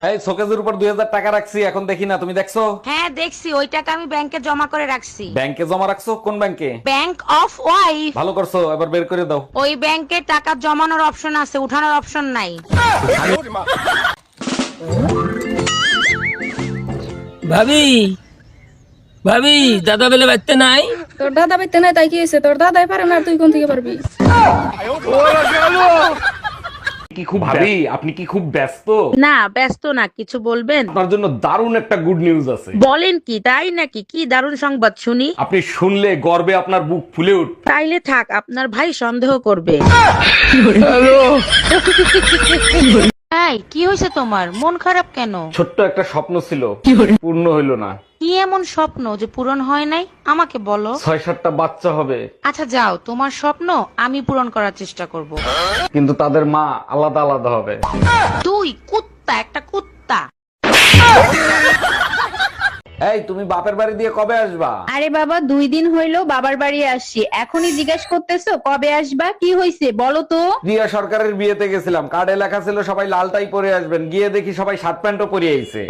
এই শোকেজের উপর 2000 টাকা রাখছি, এখন দেখি না, তুমি দেখছো? হ্যাঁ দেখছি, ওই টাকা আমি ব্যাংকে জমা করে রাখছি। ব্যাংকে জমা রাখছো? কোন ব্যাংকে? Bank of wife. ভালো করছো, এবার বের করে দাও। ওই ব্যাংকে টাকা জমানোর অপশন আছে, উঠানোর অপশন নাই। ভাবি ভাবি দাদা বেলে বাড়তে নাই? তোর দাদা বাইতে নাই তাই কি হয়েছে? তোর দাদাই পারে না, আর তুই কোন থেকে পারবি? কি খুব ভাবি, আপনি কি খুব ব্যস্ত? না ব্যস্ত না, কিছু বলবেন? আপনার জন্য দারুণ একটা গুড নিউজ আছে। বলেন কি, তাই নাকি? কি দারুণ সংবাদ শুনি। আপনি শুনলে গর্বে আপনার বুক ফুলে উঠবে। তাইলে থাক, আপনার ভাই সন্দেহ করবে। এই কি হয়েছে তোমার? মন খারাপ কেন? ছোট্ট একটা স্বপ্ন ছিল, পূর্ণ হইল না। কি এমন স্বপ্ন যে পূরণ হয় নাই? আমাকে বলো। 6-7টা বাচ্চা হবে, আচ্ছা যাও, তোমার স্বপ্ন আমি পূরণ করার চেষ্টা করব। কিন্তু তাদের মা আলাদা আলাদা হবে। তুই কুত্তা, একটা কুত্তা। এই তুমি বাপের বাড়ি দিয়ে কবে আসবা? আরে বাবা 2 দিন হইলো বাবার বাড়ি আসছি, এখনই জিজ্ঞেস করতেছো কবে আসবা? কি হইছে বলো তো? রিয়া সরকারের বিয়েতে গেছিলাম, কার্ডে লেখা ছিল সবাই লাল টাই পরে আসবেন, গিয়ে দেখি সবাই শার্ট প্যান্টও পরে আইছে।